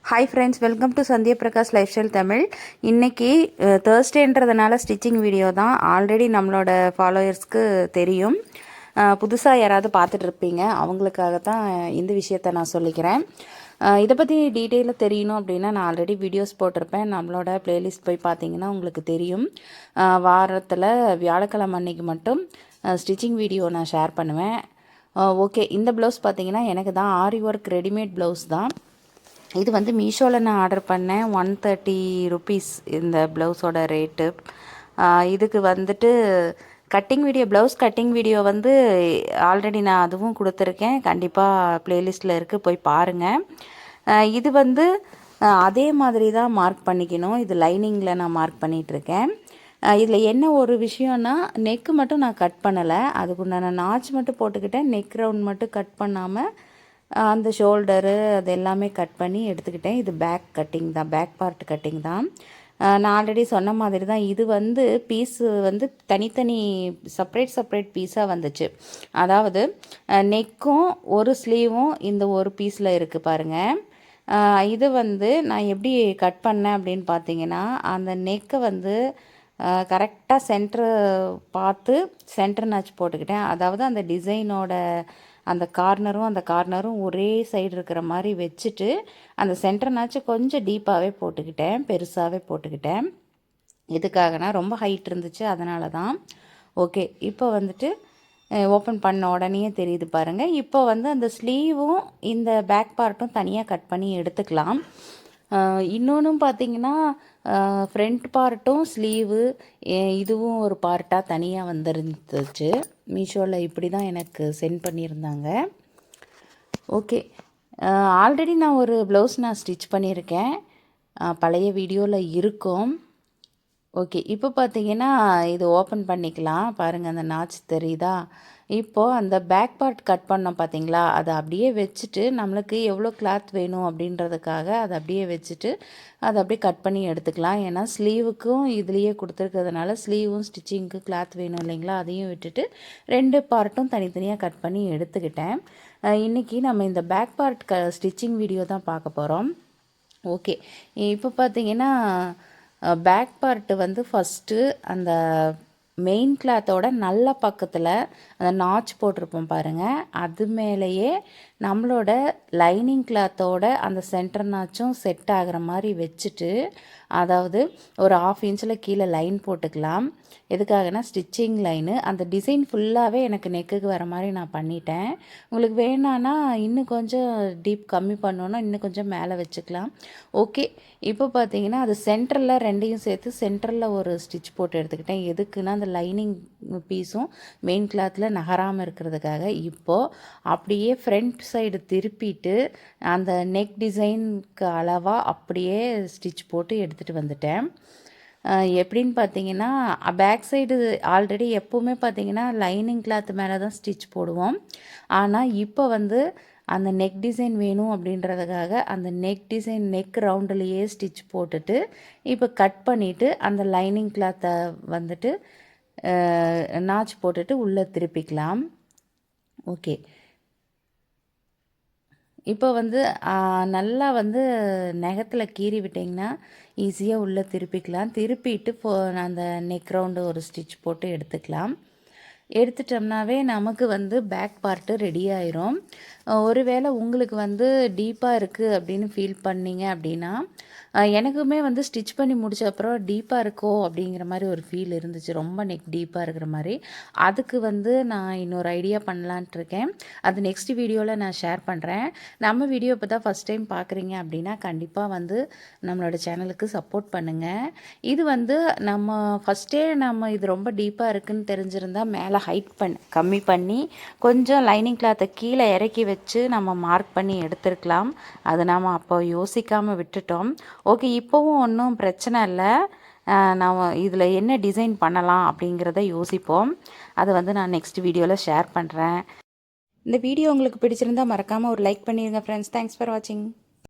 Hi friends, welcome to Sandhya Prakash life style Tamil. இன்றைக்கி தேர்ஸ்டேன்றதுனால stitching video தான். Already நம்மளோட ஃபாலோயர்ஸ்க்கு தெரியும். புதுசாக யாராவது பார்த்துட்ருப்பீங்க, அவங்களுக்காக தான் இந்த விஷயத்த நான் சொல்லிக்கிறேன். இதை பற்றி டீட்டெயிலாக தெரியணும் அப்படின்னா நான் ஆல்ரெடி வீடியோஸ் போட்டிருப்பேன். நம்மளோட ப்ளேலிஸ்ட் போய் பார்த்தீங்கன்னா உங்களுக்கு தெரியும். வாரத்தில் வியாழக்கிழமை அன்னைக்கு மட்டும் ஸ்டிச்சிங் வீடியோ நான் ஷேர் பண்ணுவேன். ஓகே, இந்த ப்ளவுஸ் பார்த்தீங்கன்னா எனக்கு தான் ஆரி ஒர்க் ரெடிமேட் ப்ளவுஸ் தான். இது வந்து மீஷோவில் நான் ஆர்டர் பண்ணேன். 130 ருபீஸ் இந்த ப்ளவுஸோட ரேட்டு. இதுக்கு வந்துட்டு ப்ளவுஸ் கட்டிங் வீடியோ வந்து ஆல்ரெடி நான் அதுவும் கொடுத்துருக்கேன். கண்டிப்பாக ப்ளேலிஸ்ட்டில் இருக்குது, போய் பாருங்கள். இது வந்து அதே மாதிரி தான் மார்க் பண்ணிக்கணும். இது லைனிங்கில் நான் மார்க் பண்ணிகிட்ருக்கேன். இதில் என்ன ஒரு விஷயம்னா, நெக்கு மட்டும் நான் கட் பண்ணலை. அதுக்குண்டான நாச் மட்டும் போட்டுக்கிட்டேன். நெக் ரவுண்ட் மட்டும் கட் பண்ணாமல் அந்த ஷோல்டரு அது எல்லாமே கட் பண்ணி எடுத்துக்கிட்டேன். இது பேக் கட்டிங் தான், பேக் பார்ட் கட்டிங் தான். நான் ஆல்ரெடி சொன்ன மாதிரி தான். இது வந்து பீஸு வந்து தனித்தனி செப்ரேட் பீஸாக வந்துச்சு. அதாவது நெக்கும் ஒரு ஸ்லீவும் இந்த ஒரு பீஸில் இருக்குது பாருங்கள். இது வந்து நான் எப்படி கட் பண்ணேன் அப்படின்னு பார்த்தீங்கன்னா, அந்த நெக்கை வந்து கரெக்டாக சென்டர் பார்த்து சென்டர் நாச் போட்டுக்கிட்டேன். அதாவது அந்த டிசைனோட அந்த கார்னரும் ஒரே சைடு இருக்கிற மாதிரி வச்சுட்டு அந்த சென்டர்னாச்சும் கொஞ்சம் டீப்பாகவே போட்டுக்கிட்டேன், பெருசாகவே போட்டுக்கிட்டேன். எதுக்காகனா ரொம்ப ஹைட் இருந்துச்சு, அதனால தான். ஓகே, இப்போ வந்துட்டு ஓப்பன் பண்ண உடனே தெரியுது பாருங்கள். இப்போ வந்து அந்த ஸ்லீவும் இந்த பேக் பார்ட்டும் தனியாக கட் பண்ணி எடுத்துக்கலாம். இன்னொன்றும் பார்த்திங்கன்னா, ஃப்ரண்ட் பார்ட்டும் ஸ்லீவு இதுவும் ஒரு பார்ட்டாக தனியாக வந்துருந்துச்சு. மீஷோவில் இப்படி தான் எனக்கு சென்ட் பண்ணியிருந்தாங்க. ஓகே, ஆல்ரெடி நான் ஒரு ப்ளவுஸ் நான் ஸ்டிச் பண்ணியிருக்கேன், பழைய வீடியோவில் இருக்கும். ஓகே, இப்போ பார்த்தீங்கன்னா இது ஓப்பன் பண்ணிக்கலாம். பாருங்கள், அந்த நாச் தெரியுதா? இப்போது அந்த பேக் பார்ட் கட் பண்ணோம் பார்த்தீங்களா, அதை அப்படியே வச்சுட்டு நம்மளுக்கு எவ்வளோ கிளாத் வேணும் அப்படின்றதுக்காக அதை அப்படியே வச்சுட்டு அதை அப்படியே கட் பண்ணி எடுத்துக்கலாம். ஏன்னா ஸ்லீவுக்கும் இதுலேயே கொடுத்துருக்கிறதுனால ஸ்லீவும் ஸ்டிச்சிங்க்கு கிளாத் வேணும் இல்லைங்களா, அதையும் விட்டுட்டு 2 பார்ட்டும் தனித்தனியாக கட் பண்ணி எடுத்துக்கிட்டேன். இன்றைக்கி நம்ம இந்த பேக் பார்ட் ஸ்டிச்சிங் வீடியோ தான் பார்க்க போகிறோம். ஓகே, இப்போ பார்த்தீங்கன்னா பேக் பார்ட்டு வந்து ஃபஸ்ட்டு அந்த மெயின் கிளாத்தோட நல்ல பக்கத்தில் அந்த நாச் போட்டிருப்போம் பாருங்கள், அது மேலேயே நம்மளோட லைனிங் கிளாத்தோட அந்த சென்டர் நாச்சும் செட் ஆகிற மாதிரி வச்சுட்டு, அதாவது ஒரு 1/2 இன்ச்சில் கீழே லைன் போட்டுக்கலாம். எதுக்காகனா ஸ்டிச்சிங் லைனு. அந்த டிசைன் ஃபுல்லாகவே எனக்கு நெக்குக்கு வர மாதிரி நான் பண்ணிட்டேன். உங்களுக்கு வேணான்னா இன்னும் கொஞ்சம் டீப் கம்மி பண்ணோன்னா இன்னும் கொஞ்சம் மேலே வச்சுக்கலாம். ஓகே, இப்போ பார்த்தீங்கன்னா அது சென்டரில் 2யும் சேர்த்து சென்டரில் ஒரு ஸ்டிச் போட்டு எடுத்துக்கிட்டேன். எதுக்குன்னா அந்த லைனிங் பீஸும் மெயின் கிளாத்தில் நகராமல் இருக்கிறதுக்காக. இப்போது அப்படியே ஃப்ரண்ட் சைடு திருப்பிட்டு அந்த நெக் டிசைனுக்கு அளவாக அப்படியே ஸ்டிச் போட்டு எடுத்துகிட்டு வந்துட்டேன். எப்படின்னு பார்த்தீங்கன்னா, பேக் சைடு ஆல்ரெடி எப்போவுமே பார்த்தீங்கன்னா லைனிங் கிளாத் மேலே தான் ஸ்டிச் போடுவோம். ஆனால் இப்போ வந்து அந்த நெக் டிசைன் வேணும் அப்படின்றதுக்காக அந்த நெக் ரவுண்டுலேயே ஸ்டிச் போட்டுட்டு இப்போ கட் பண்ணிவிட்டு அந்த லைனிங் கிளாத்தை வந்துட்டு நாச் போட்டுட்டு உள்ளே திருப்பிக்கலாம். ஓகே, இப்போ வந்து நல்லா வந்து நகத்தில் கீறி விட்டிங்கன்னா ஈஸியாக உள்ளே திருப்பிக்கலாம். திருப்பிட்டு அந்த நெக் ரவுண்டு ஒரு ஸ்டிச் போட்டு எடுத்துக்கலாம். எடுத்துட்டோம்னாவே நமக்கு வந்து பேக் பார்ட்டு ரெடி ஆயிரும். ஒருவேளை உங்களுக்கு வந்து டீப்பாக இருக்குது அப்படின்னு ஃபீல் பண்ணிங்க அப்படின்னா, எனக்குமே வந்து ஸ்டிச் பண்ணி முடிச்ச அப்புறம் டீப்பாக இருக்கோ அப்படிங்கிற மாதிரி ஒரு ஃபீல் இருந்துச்சு, ரொம்ப நெக் டீப்பாக இருக்கிற மாதிரி. அதுக்கு வந்து நான் இன்னொரு ஐடியா பண்ணலான்ட்டு இருக்கேன். அது நெக்ஸ்ட் வீடியோவில் நான் ஷேர் பண்ணுறேன். நம்ம வீடியோ இப்போ தான் ஃபஸ்ட் டைம் பார்க்குறீங்க அப்படின்னா கண்டிப்பாக வந்து நம்மளோட சேனலுக்கு சப்போர்ட் பண்ணுங்கள். இது வந்து நம்ம இது ரொம்ப டீப்பாக இருக்குதுன்னு தெரிஞ்சிருந்தால் மேலே ஹைட் கம்மி பண்ணி கொஞ்சம் லைனிங் கிளாத்தை கீழே இறக்கி வச்சு நம்ம மார்க் பண்ணி எடுத்துருக்கலாம். அது நாம் அப்போ யோசிக்காமல் விட்டுட்டோம். ஓகே, இப்போவும் ஒன்றும் பிரச்சனை இல்லை. நான் இதில் என்ன டிசைன் பண்ணலாம் அப்படிங்கிறத யோசிப்போம். அதை வந்து நான் நெக்ஸ்ட் வீடியோவில் ஷேர் பண்ணுறேன். இந்த வீடியோ உங்களுக்கு பிடிச்சிருந்தால் மறக்காமல் ஒரு லைக் பண்ணிடுங்க ஃப்ரெண்ட்ஸ். தேங்க்ஸ் ஃபார் வாட்சிங்.